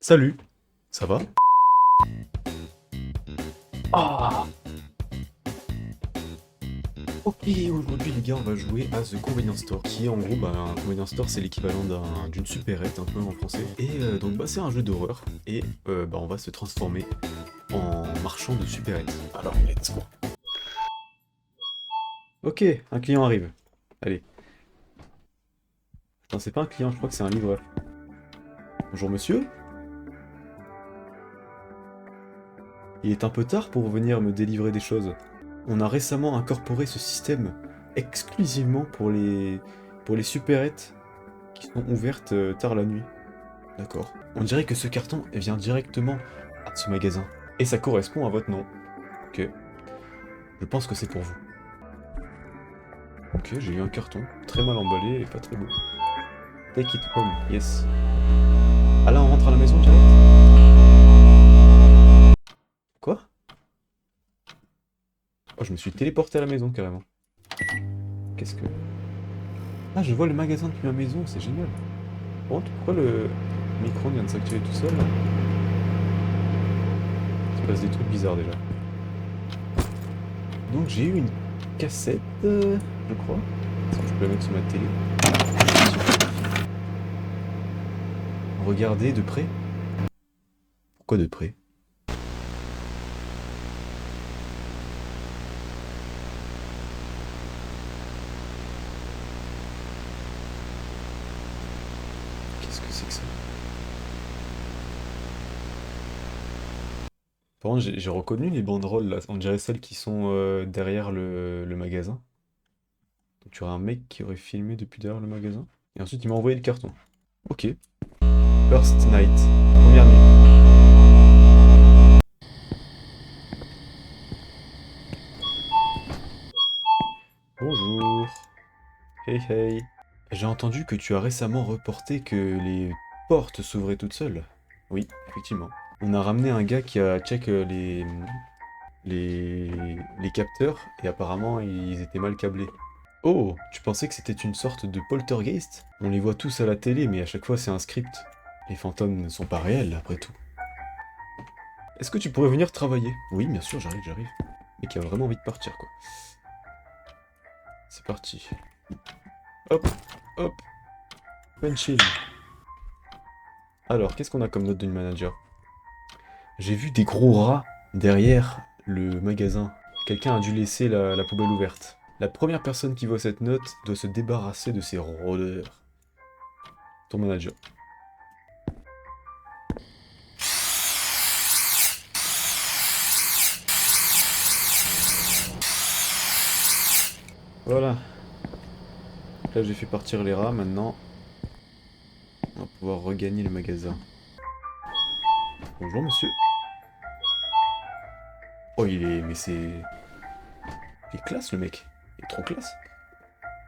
Salut, ça va? Ah! Ok, aujourd'hui les gars, on va jouer à The Convenience Store, qui est en gros, un Convenience Store, c'est l'équivalent d'une supérette, un peu en français. Et donc, c'est un jeu d'horreur, et on va se transformer en marchand de supérette. Alors, let's go. Ok, un client arrive. Allez. Non, c'est pas un client, je crois que c'est un livreur. Bonjour monsieur. Il est un peu tard pour venir me délivrer des choses. On a récemment incorporé ce système exclusivement pour les supérettes qui sont ouvertes tard la nuit. D'accord. On dirait que ce carton vient directement de ce magasin. Et ça correspond à votre nom. Ok. Je pense que c'est pour vous. Ok, j'ai eu un carton. Très mal emballé et pas très beau. Take it home, yes. Ah là, on rentre à la maison direct? Quoi? Oh, je me suis téléporté à la maison carrément. Qu'est-ce que... Ah, je vois le magasin depuis ma maison, c'est génial. Par contre, pourquoi le micro vient de s'activer tout seul là? Il se passe des trucs bizarres déjà. Donc j'ai eu une cassette, je crois. Est-ce que je peux la mettre sur ma télé? Regardez de près. Pourquoi de près? Qu'est-ce que c'est que ça? Par contre, j'ai reconnu les banderoles là. On dirait celles qui sont derrière le magasin. Donc tu aurais un mec qui aurait filmé depuis derrière le magasin. Et ensuite il m'a envoyé le carton. Ok. First night. Première nuit. Bonjour. Hey hey. J'ai entendu que tu as récemment reporté que les portes s'ouvraient toutes seules. Oui, effectivement. On a ramené un gars qui a check les capteurs et apparemment ils étaient mal câblés. Oh, tu pensais que c'était une sorte de poltergeist? On les voit tous à la télé, mais à chaque fois c'est un script. Les fantômes ne sont pas réels, après tout. Est-ce que tu pourrais venir travailler? Oui, bien sûr, j'arrive. Mais qui a vraiment envie de partir, quoi. C'est parti. Hop, hop. Punch. Alors, qu'est-ce qu'on a comme note d'une manager? J'ai vu des gros rats derrière le magasin. Quelqu'un a dû laisser la poubelle ouverte. La première personne qui voit cette note doit se débarrasser de ces rôdeurs. Ton manager. Voilà. Là, j'ai fait partir les rats. Maintenant, on va pouvoir regagner le magasin. Bonjour, monsieur. Oh, il est... Mais c'est... Il est classe, le mec. Il est trop classe.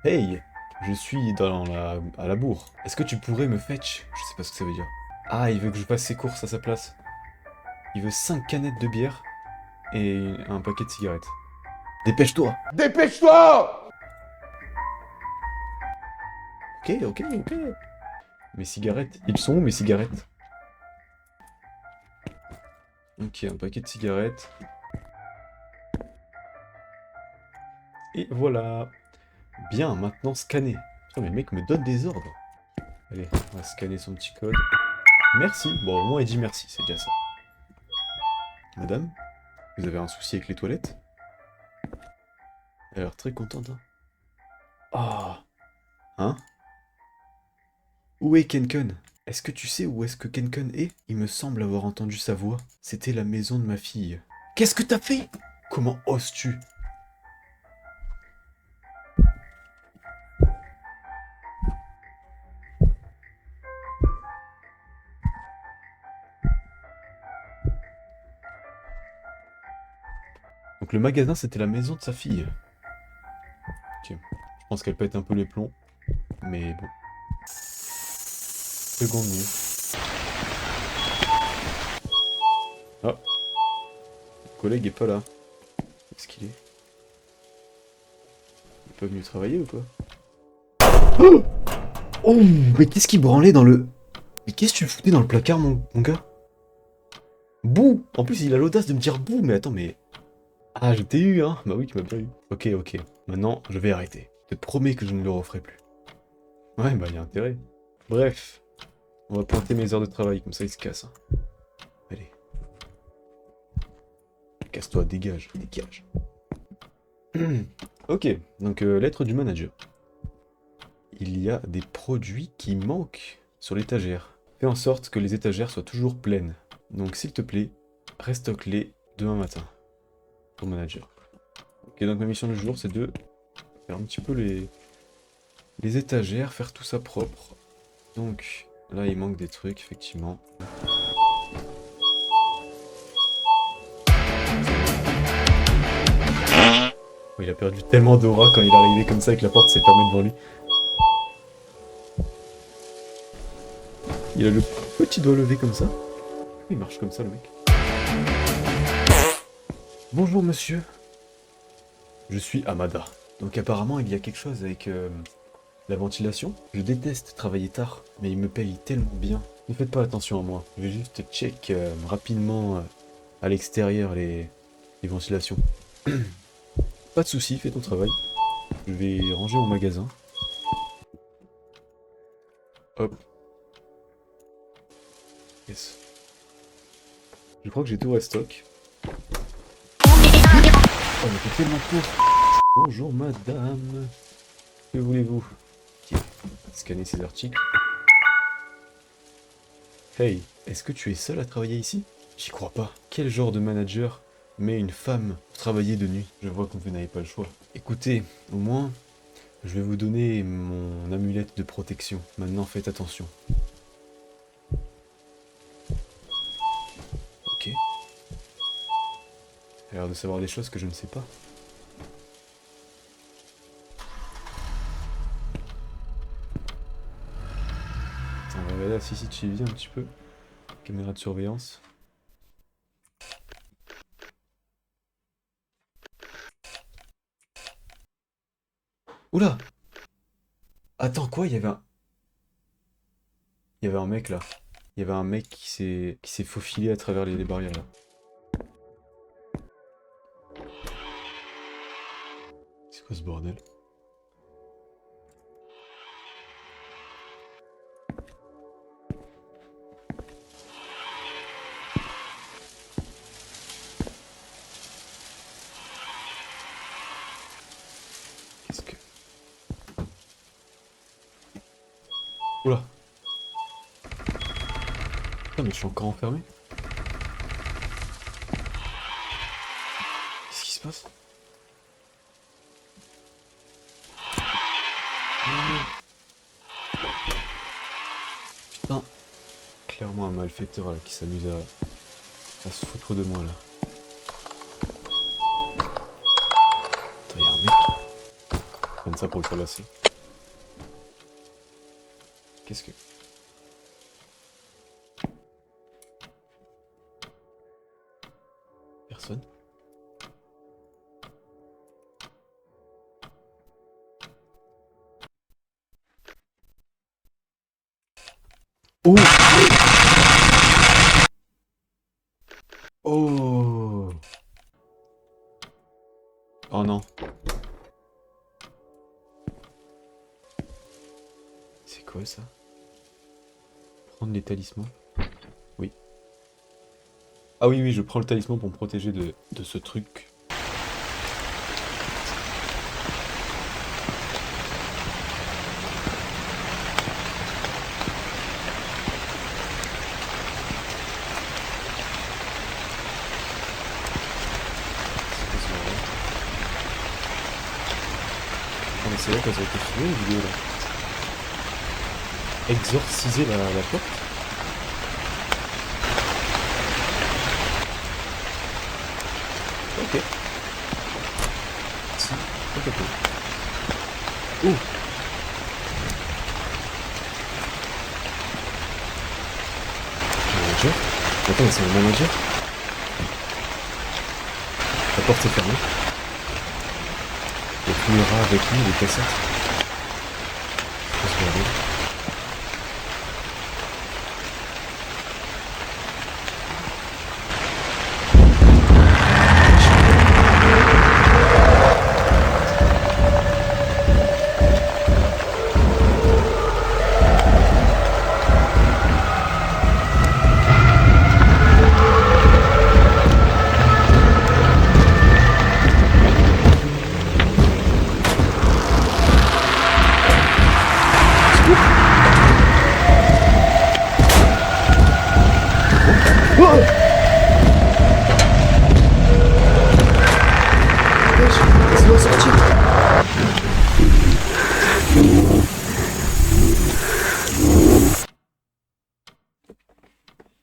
Hey, je suis à la bourre. Est-ce que tu pourrais me fetch? Je sais pas ce que ça veut dire. Ah, il veut que je fasse ses courses à sa place. Il veut 5 canettes de bière et un paquet de cigarettes. Dépêche-toi! Dépêche-toi! Ok. Mes cigarettes, ils sont où mes cigarettes? Ok, un paquet de cigarettes. Et voilà. Bien, maintenant scanner. Putain, mais le mec me donne des ordres. Allez, on va scanner son petit code. Merci. Bon, au moins il dit merci, c'est déjà ça. Madame, vous avez un souci avec les toilettes? Elle a l'air très contente, hein. Ah. Hein? Où est Kenken? Est-ce que tu sais où est-ce que Kenken est? Il me semble avoir entendu sa voix. C'était la maison de ma fille. Qu'est-ce que t'as fait? Comment oses-tu? Donc le magasin, c'était la maison de sa fille. Ok. Je pense qu'elle pète un peu les plombs. Mais bon. Seconde nuit. Ah. Le collègue est pas là. Où est-ce qu'il est? Il est pas venu travailler ou quoi? Oh! Oh! Mais qu'est-ce qu'il branlait dans le... Mais qu'est-ce que tu foutais dans le placard, mon gars? Bouh! En plus, il a l'audace de me dire bouh, mais attends, mais... Ah, je t'ai eu, hein? Bah oui, tu m'as bien eu. Ok, ok. Maintenant, je vais arrêter. Je te promets que je ne le referai plus. Ouais, bah, il y a intérêt. Bref. On va pointer mes heures de travail, comme ça, il se casse. Hein. Allez. Casse-toi, dégage, dégage. Ok, donc lettre du manager. Il y a des produits qui manquent sur l'étagère. Fais en sorte que les étagères soient toujours pleines. Donc s'il te plaît, restock-les demain matin. Ton manager. Ok, donc ma mission du jour, c'est de faire un petit peu les étagères, faire tout ça propre. Donc là, il manque des trucs, effectivement. Oh, il a perdu tellement d'aura quand il est arrivé comme ça et que la porte s'est fermée devant lui. Il a le petit doigt levé comme ça. Il marche comme ça, le mec. Bonjour, monsieur. Je suis Amada. Donc apparemment, il y a quelque chose avec la ventilation. Je déteste travailler tard, mais il me paye tellement bien. Ne faites pas attention à moi. Je vais juste check rapidement à l'extérieur les ventilations. Pas de soucis, fais ton travail. Je vais ranger mon magasin. Hop. Yes. Je crois que j'ai tout restock. Oh, mais t'es tellement court. Bonjour madame. Que voulez-vous? Ok. Scanner ces articles. Hey, est-ce que tu es seul à travailler ici? J'y crois pas. Quel genre de manager met une femme pour travailler de nuit? Je vois que vous n'avez pas le choix. Écoutez, au moins, je vais vous donner mon amulette de protection. Maintenant, faites attention. Ok. Il a l'air de savoir des choses que je ne sais pas. Attends, on va regarder la CCTV un petit peu. Caméra de surveillance. Oula! Attends, quoi? Il y avait un mec là. Il y avait un mec qui s'est faufilé à travers les barrières là. C'est quoi ce bordel? Qu'est-ce que... Oula! Putain, mais je suis encore enfermé? Qu'est-ce qui se passe? Putain! Clairement un malfaiteur là qui s'amuse à se foutre de moi là. Attends, y'a un mec. Comme ça pour le tabasser. Qu'est-ce que... Personne? Oh! Oh! Oh non. C'est quoi ça? Prendre les talismans? Oui. Ah oui, oui, je prends le talisman pour me protéger de ce truc. C'est quoi ce bordel? Ah mais c'est là qu'elles ont été filmées les vidéos là. Exorciser la porte? Ok. Si, complètement. Oh! Manager? Attends, mais c'est un manager? La porte est fermée. Il y a tous les rats avec lui, les cassettes. C'est quoi ce bordel?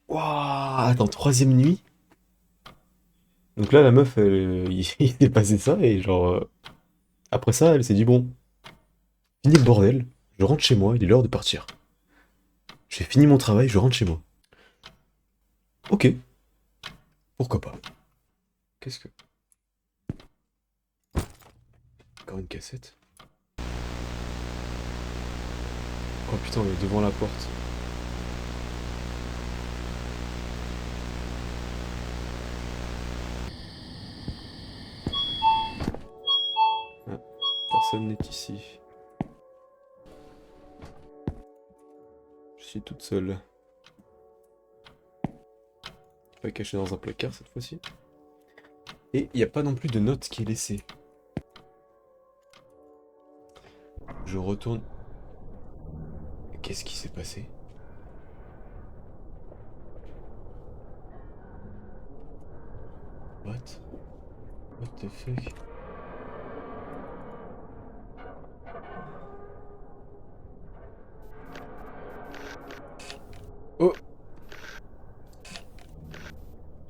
Waouh, attends, troisième nuit? Donc là, la meuf, il s'est passé ça, et genre, après ça, elle s'est dit, bon, fini le bordel, je rentre chez moi, il est l'heure de partir. J'ai fini mon travail, je rentre chez moi. Ok, pourquoi pas. Qu'est-ce que... Encore une cassette. Oh putain, on est devant la porte. Ah, personne n'est ici. Je suis toute seule. Pas caché dans un placard cette fois-ci. Et il n'y a pas non plus de note qui est laissée. Je retourne. Qu'est-ce qui s'est passé? What? What the fuck? Oh!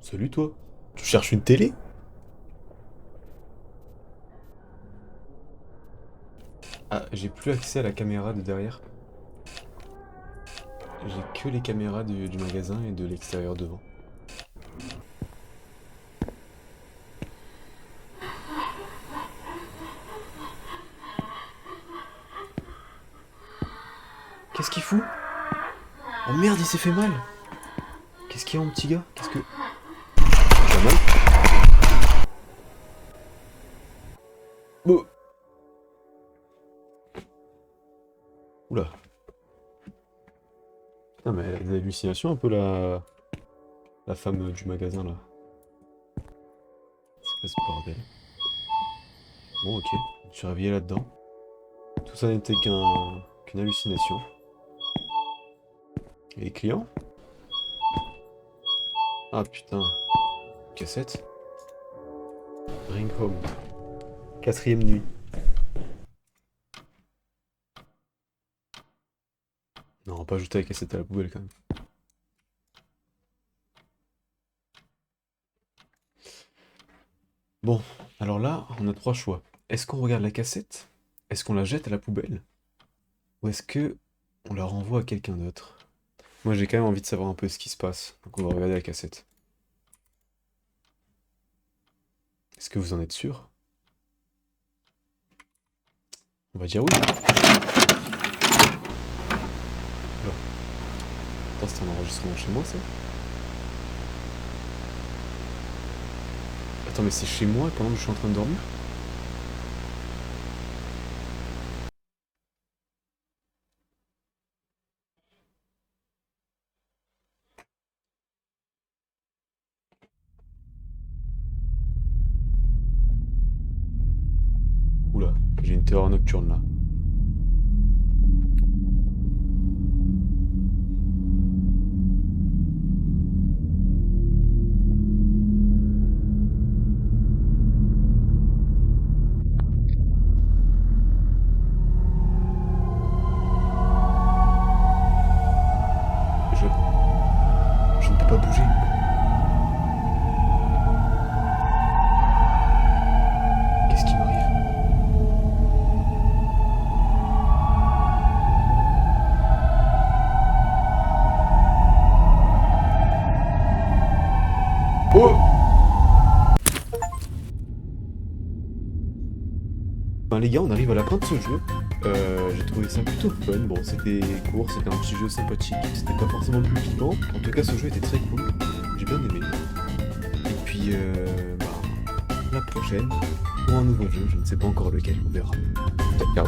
Salut toi! Tu cherches une télé? Ah, j'ai plus accès à la caméra de derrière. J'ai que les caméras du magasin et de l'extérieur devant. Qu'est-ce qu'il fout? Oh merde, il s'est fait mal! Qu'est-ce qu'il y a mon petit gars? Qu'est-ce que... Pas mal? Oh! Oula. Putain, mais elle a des hallucinations un peu la femme du magasin là. C'est quoi ce bordel? Bon, ok, je suis réveillé là-dedans. Tout ça n'était qu'une hallucination. Et les clients? Ah putain. Cassette. Bring home. Quatrième nuit. Non, on va pas jeter la cassette à la poubelle quand même. Bon, alors là, on a trois choix. Est-ce qu'on regarde la cassette? Est-ce qu'on la jette à la poubelle? Ou est-ce que on la renvoie à quelqu'un d'autre? Moi, j'ai quand même envie de savoir un peu ce qui se passe. Donc on va regarder la cassette. Est-ce que vous en êtes sûr? On va dire oui. Alors, attends, c'est un enregistrement chez moi, ça? Attends, mais c'est chez moi pendant que je suis en train de dormir? Oula, j'ai une terreur nocturne là. Je... Je ne peux pas bouger. Qu'est-ce qui m'arrive? Oh! Ben les gars, on arrive à la fin de ce jeu. J'ai trouvé ça plutôt fun. Bon, c'était court, c'était un petit jeu sympathique. C'était pas forcément le plus vivant. En tout cas, ce jeu était très cool. J'ai bien aimé. Et puis, la prochaine, pour un nouveau jeu. Je ne sais pas encore lequel, on verra. Ciao.